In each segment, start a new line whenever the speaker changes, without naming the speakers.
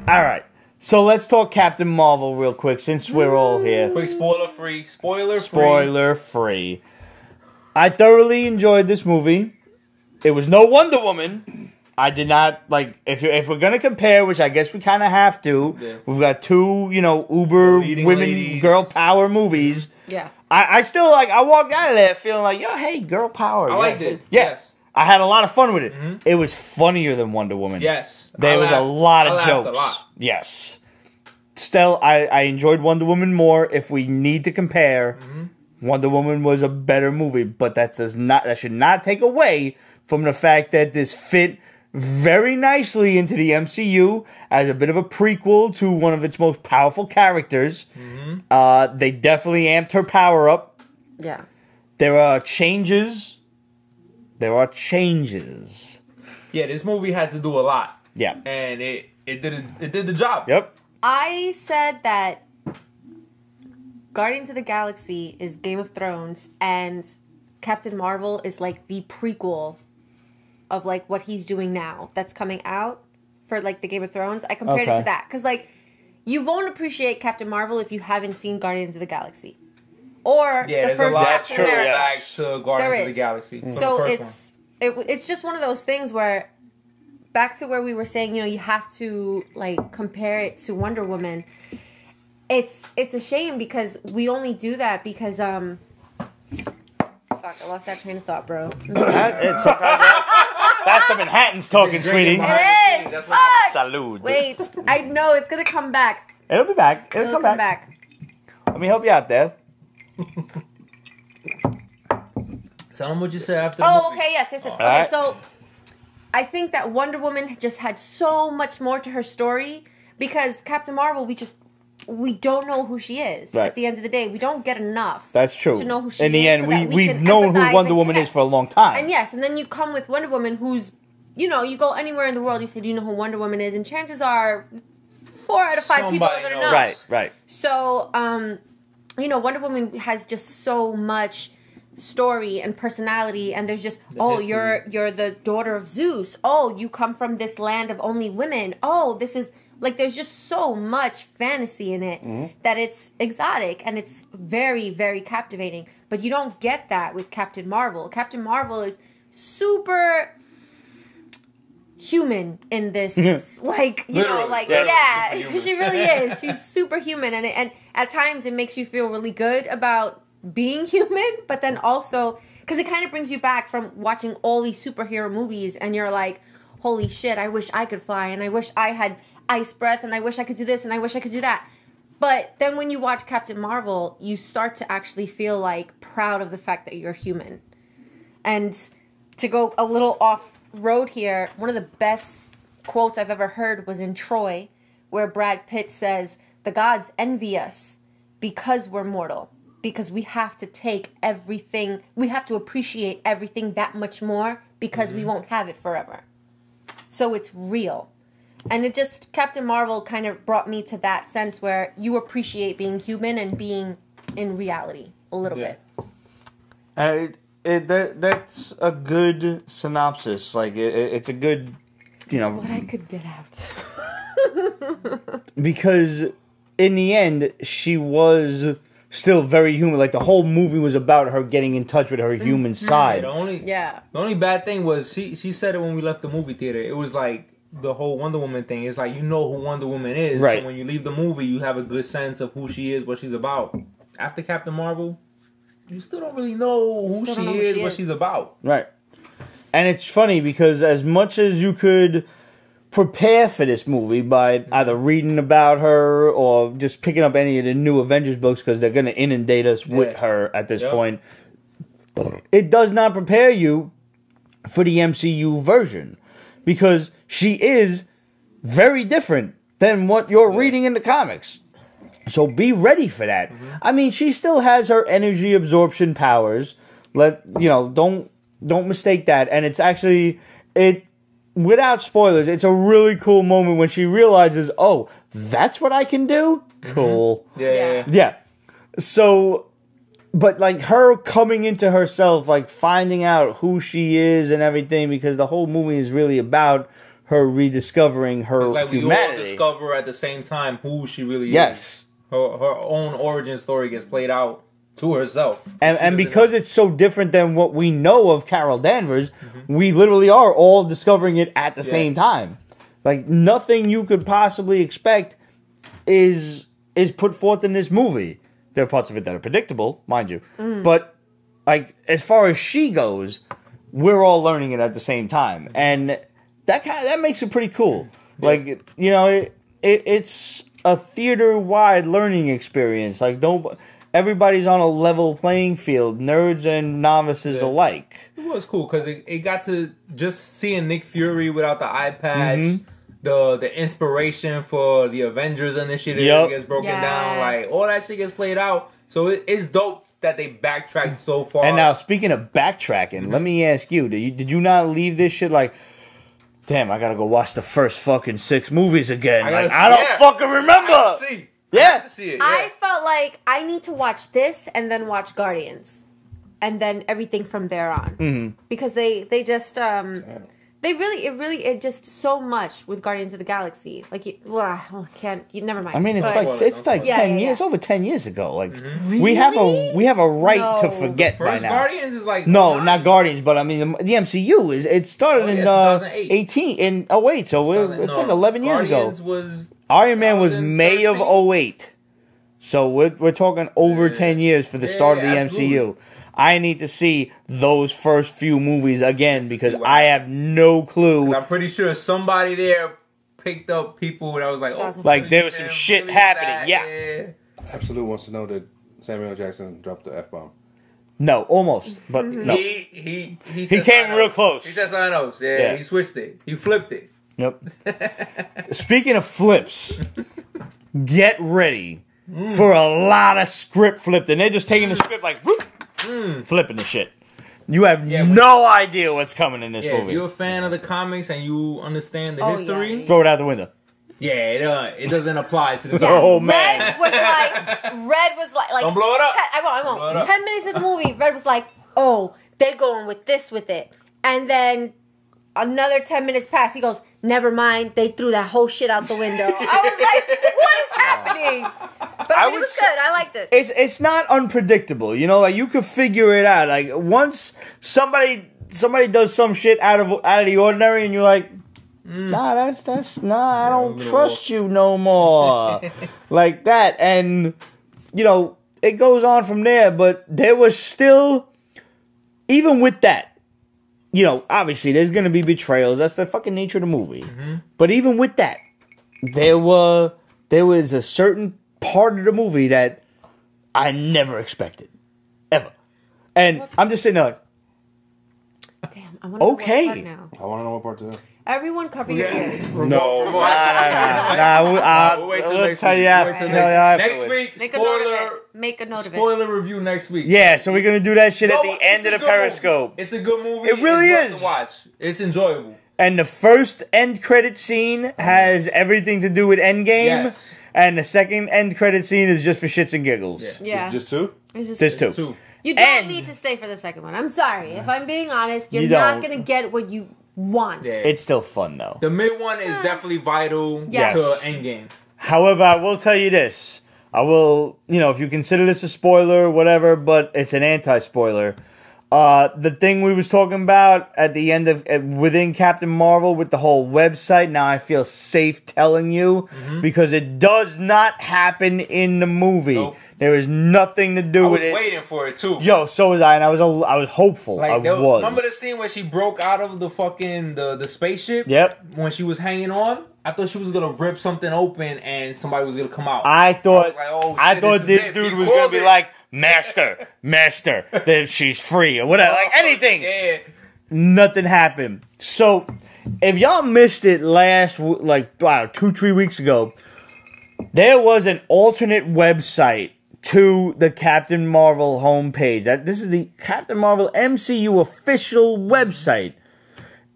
All right. So let's talk Captain Marvel real quick since we're all here.
Quick spoiler free.
Spoiler free. I thoroughly enjoyed this movie. It was no Wonder Woman. I did not like if we're gonna compare, which I guess we kind of have to. Yeah. We've got two, uber women ladies. Girl power movies.
Yeah.
I still I walked out of there feeling like, yo, hey, girl power.
I liked it.
Yeah.
Yes.
I had a lot of fun with it. Mm-hmm. It was funnier than Wonder Woman.
Yes.
There was a lot of jokes. Yes. Still, I enjoyed Wonder Woman more. If we need to compare, Wonder Woman was a better movie, but that should not take away from the fact that this fit very nicely into the MCU as a bit of a prequel to one of its most powerful characters. Mm-hmm. They definitely amped her power up.
Yeah.
There are changes. Yeah,
this movie had to do a lot.
Yeah.
And it did the job.
Yep.
I said that Guardians of the Galaxy is Game of Thrones and Captain Marvel is like the prequel of like what he's doing now that's coming out for like the Game of Thrones. I compared it to that because like you won't appreciate Captain Marvel if you haven't seen Guardians of the Galaxy or the first Captain America.
Back to Guardians of the Galaxy.
So it's just one of those things where back to where we were saying, you have to like compare it to Wonder Woman. It's a shame because we only do that because fuck, I lost that train of thought, bro.
That's the Manhattans talking, sweetie.
It is.
Salud.
Wait, I know it's gonna come back.
It'll be back. It'll come back. Let me help you out there.
Tell them what you said after.
Oh, okay, yes. Okay,
right.
So I think that Wonder Woman just had so much more to her story because Captain Marvel, we don't know who she is.
Right.
At the end of the day, we don't get enough.
That's true.
To know who she is.
In the end,
so
we've known who Wonder Woman is for a long time.
And yes, and then you come with Wonder Woman, who's you go anywhere in the world, you say, "Do you know who Wonder Woman is?" And chances are, 4 out of 5 people are gonna know.
Right.
So, Wonder Woman has just so much story and personality, and there's just you're the daughter of Zeus. Oh, you come from this land of only women. Oh, this is like there's just so much fantasy in it that it's exotic and it's very, very captivating. But you don't get that with Captain Marvel. Captain Marvel is super human in this, like she really is. She's superhuman, and at times it makes you feel really good about being human, but then also because it kind of brings you back from watching all these superhero movies and you're like, holy shit, I wish I could fly and I wish I had ice breath and I wish I could do this and I wish I could do that. But then when you watch Captain Marvel, you start to actually feel like proud of the fact that you're human. And to go a little off road here, one of the best quotes I've ever heard was in Troy, where Brad Pitt says, "The gods envy us because we're mortal. Because we have to take everything, we have to appreciate everything that much more because we won't have it forever." So it's real. And it just, Captain Marvel kind of brought me to that sense where you appreciate being human and being in reality a little bit.
That's a good synopsis. Like, it's a good,
What I could get out.
Because in the end, she was still very human. Like, the whole movie was about her getting in touch with her human side.
The only bad thing was she said it when we left the movie theater. It was like the whole Wonder Woman thing. It's like, you know who Wonder Woman is.
Right.
So when you leave the movie, you have a good sense of who she is, what she's about. After Captain Marvel, you still don't really know who she is, what she's about.
Right. And it's funny because as much as you could prepare for this movie by either reading about her or just picking up any of the new Avengers books because they're going to inundate us with her at this point, it does not prepare you for the MCU version because she is very different than what you're reading in the comics. So be ready for that. I mean, she still has her energy absorption powers. Don't mistake that. And it's actually without spoilers, it's a really cool moment when she realizes, oh, that's what I can do? Cool.
Yeah.
So, but like her coming into herself, like finding out who she is and everything, because the whole movie is really about her rediscovering her
it's like
humanity.
We all discover at the same time who she really
yes.
is. Her own origin story gets played out to herself.
And because it's so different than what we know of Carol Danvers, we literally are all discovering it at the same time. Like, nothing you could possibly expect is put forth in this movie. There are parts of it that are predictable, mind you. But, like, as far as she goes, we're all learning it at the same time. And that makes it pretty cool. Like, you know, it's a theater-wide learning experience. Like, everybody's on a level playing field, nerds and novices alike.
It was cool because it got to just seeing Nick Fury without the eye patch, the inspiration for the Avengers initiative gets broken down, like all that shit gets played out. So it's dope that they backtracked so far.
And now, speaking of backtracking, let me ask you: did you not leave this shit like? Damn, I gotta go watch the first fucking 6 movies again. I don't fucking remember.
I have to see.
Yeah.
I have to see it.
I felt like I need to watch this and then watch Guardians, and then everything from there on, because they just it just so much with Guardians of the Galaxy. Like, never mind.
I mean, it's like 10 years, over 10 years ago. Like,
really?
we have a right to forget by
First
now.
Guardians is like
not Guardians, but I mean the MCU it started in
2008.
in 08, so it's like 11 years ago. Iron Man was May of 08. So we're talking over 10 years for the start of the MCU. I need to see those first few movies again because I have no clue.
I'm pretty sure somebody there picked up people that was like, oh,
like there was some shit happening. Yeah.
Absolute wants to know that Samuel Jackson dropped the F-bomb.
No, almost, but no.
He
came real close.
He said something else. Yeah, he switched it. He flipped it.
Yep. Speaking of flips, get ready for a lot of script flipped, and they're just taking the script like whoop, flipping the shit. You have no idea what's coming in this movie.
If you're a fan of the comics and you understand the history,
throw it out the window.
Yeah, it doesn't apply to the
Oh man,
Red was like
don't blow it up.
I won't. 10 minutes of the movie, Red was like, oh, they're going with this with it, and then another 10 minutes passed. He goes, never mind. They threw that whole shit out the window. I was like, what is happening? But it was good. I liked it.
It's not unpredictable. You know, like you could figure it out. Like once somebody does some shit out of the ordinary, and you're like, nah, that's I don't trust you no more. Like that, and you know, it goes on from there. But there was still, even with that. You know, obviously, there's going to be betrayals. That's the fucking nature of the movie. But even with that, there was a certain part of the movie that I never expected. Ever. And I'm just sitting there like,
damn, I want to know what part now.
I want to know what part to do.
Everyone cover your ears.
no. We'll tell you after.
Next week,
Make a note of it.
Spoiler review next week.
Yeah, so we're going to do that shit at the end of the Periscope.
It's a good movie.
It really is.
To watch. It's enjoyable.
And the first end credit scene has everything to do with Endgame.
Yes.
And the second end credit scene is just for shits and giggles.
Yeah.
Just 2?
Just two.
You don't need to stay for the second one. I'm sorry. If I'm being honest, you're not going to get what you want.
Yeah.
It's still fun, though.
The mid one is definitely vital to Endgame.
However, I will tell you this. I will, if you consider this a spoiler, whatever, but it's an anti-spoiler. The thing we was talking about at the end of within Captain Marvel with the whole website, now I feel safe telling you because it does not happen in the movie. Nope. There is nothing to do with it.
I was waiting for it too.
Yo, so was I, and I was hopeful.
Like,
I was.
Remember the scene where she broke out of the fucking the spaceship?
Yep.
When she was hanging on, I thought she was gonna rip something open and somebody was gonna come out.
I thought
this
dude was gonna be like, Master, that she's free or whatever, like anything.
Yeah.
Nothing happened. So, if y'all missed it last 2-3 weeks ago, there was an alternate website to the Captain Marvel homepage. This is the Captain Marvel MCU official website.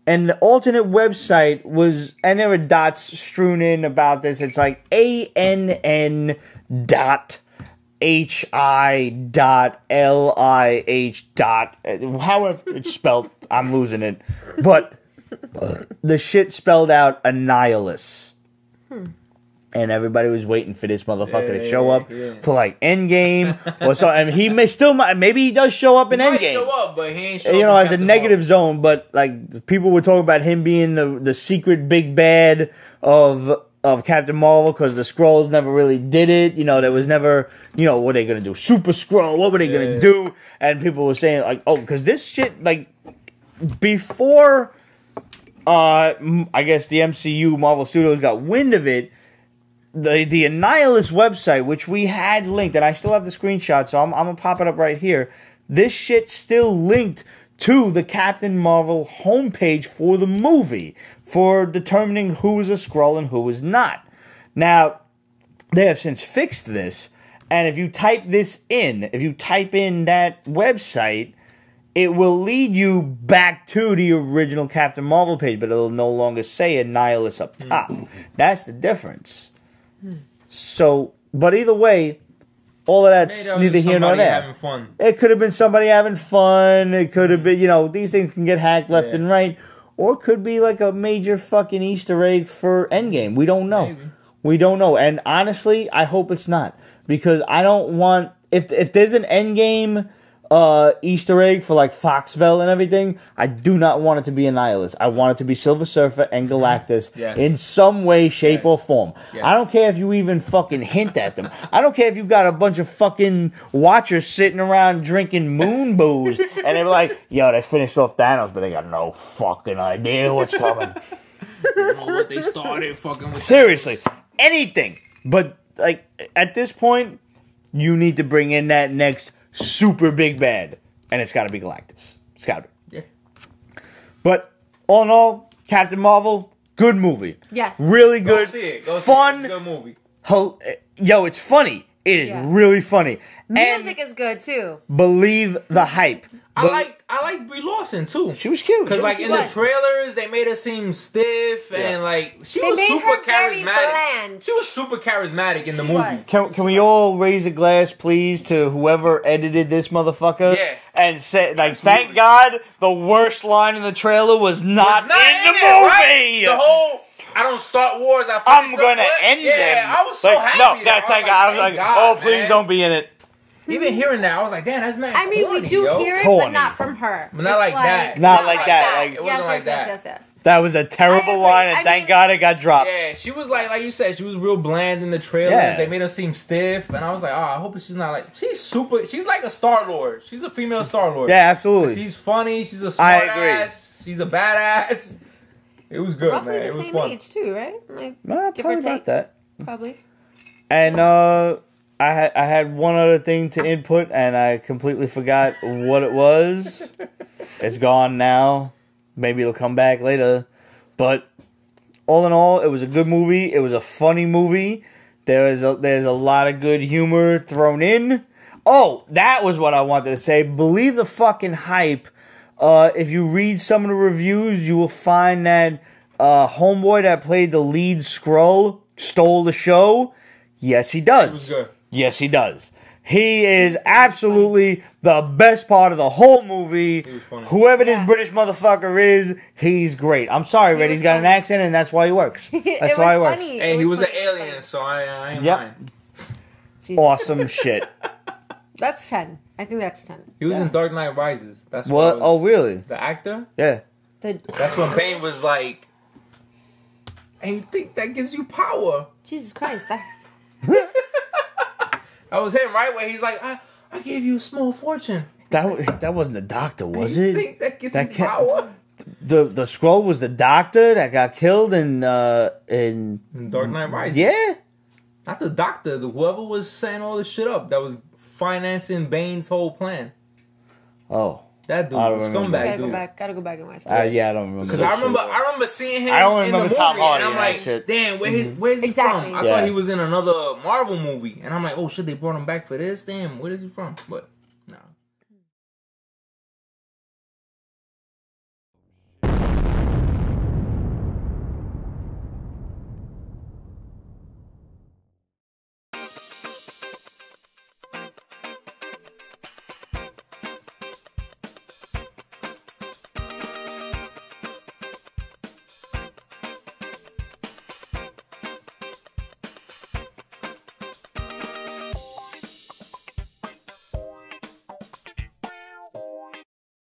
And the alternate website was, and there were dots strewn in about this. It's like ANN.HI.LIH. However it's spelled, I'm losing it. But the shit spelled out Annihilus. And everybody was waiting for this motherfucker to show up for like Endgame or so. And he may still, maybe he does show up in Endgame.
Show up, but he ain't show
you know,
up
as a negative zone. But like people were talking about him being the secret big bad of Captain Marvel because the Skrulls never really did it. You know, there was never, you know, what are they gonna do? Super Skrull? What were they gonna do? And people were saying like, oh, because this shit like before, I guess the MCU Marvel Studios got wind of it. The Annihilus website, which we had linked, and I still have the screenshot, so I'm gonna pop it up right here. This shit still linked to the Captain Marvel homepage for the movie for determining who was a Skrull and who was not. Now, they have since fixed this, and if you type this in, if you type in that website, it will lead you back to the original Captain Marvel page, but it'll no longer say Annihilus up top. That's the difference. So, but either way, all of that's neither here nor there.
Having fun.
It could have been somebody having fun. It could have been, you know, these things can get hacked left and right. Or it could be like a major fucking Easter egg for Endgame. We don't know. Maybe. We don't know. And honestly, I hope it's not. Because I don't want... If there's an Endgame Easter egg for like Foxville and everything, I do not want it to be Annihilus. I want it to be Silver Surfer and Galactus in some way, shape, or form. I don't care if you even fucking hint at them. I don't care if you got a bunch of fucking watchers sitting around drinking moon booze and they're like, yo, they finished off Thanos, but they got no fucking idea what's coming.
You know what they started fucking with.
Seriously, anything. But like at this point, you need to bring in that next super big bad, and it's got to be Galactus. It's got to be.
Yeah.
But all in all, Captain Marvel, good movie.
Yes.
Really good.
Go see it. Go
fun.
See it. Good movie.
Yo, it's funny. It is really funny.
Music is good too.
Believe the hype.
I like Brie Larson too.
She was cute.
Because like in the trailers, they made her seem stiff and like she was super charismatic. She was super charismatic in the movie.
Can we all raise a glass, please, to whoever edited this motherfucker?
Yeah.
And say like, thank God the worst line in the trailer was not in the movie. Right?
The whole. I don't start wars.
I'm gonna end them.
Yeah, I was so happy.
No, thank God. I was like, oh, please don't be in it.
Even hearing that, I was like, damn, that's mad.
I mean,
corny,
we do hear it, but not from her.
But not like that.
Not like that. Like,
it wasn't like that.
Yes.
That was a terrible line, and thank God it got dropped.
Yeah, she was like you said, she was real bland in the trailer. Yeah. They made her seem stiff, and I was like, oh, I hope she's not like she's like a Star-Lord. She's a female Star-Lord.
Yeah, absolutely.
She's funny. She's a smart ass. She's a badass. It was good,
roughly
man. It was fun.
Roughly the same age too, right? Like,
give or take. About that.
Probably.
And I had one other thing to input, and I completely forgot what it was. It's gone now. Maybe it'll come back later. But all in all, it was a good movie. It was a funny movie. There's a lot of good humor thrown in. Oh, that was what I wanted to say. Believe the fucking hype. If you read some of the reviews, you will find that homeboy that played the lead Skrull stole the show. Yes, he does.
It was good.
Yes, he does. He is absolutely the best part of the whole movie. Whoever this British motherfucker is, he's great. I'm sorry, Red. He's got an accent, and that's why he works. That's why he works.
Hey, he was an alien, so I ain't mind.
Awesome shit.
That's 10. I think that's 10.
He was in Dark Knight Rises. That's
what? Oh, really?
The actor?
Yeah.
That's when Bane was like, and you think that gives you power?
Jesus Christ!
That was him, right? Where he's like, I gave you a small fortune.
That wasn't the doctor, was it?
You think that gives you power?
The Skrull was the doctor that got killed in
Dark Knight Rises.
Yeah.
Not the doctor. Whoever was setting all this shit up that was financing Bane's whole plan.
Oh.
That dude was scumbag.
Gotta go back and watch it.
Yeah, I don't remember.
Because I remember seeing him in the movie, and I'm like, damn, where's he from? I thought he was in another Marvel movie, and I'm like, oh shit, they brought him back for this. Damn, where is he from? But no.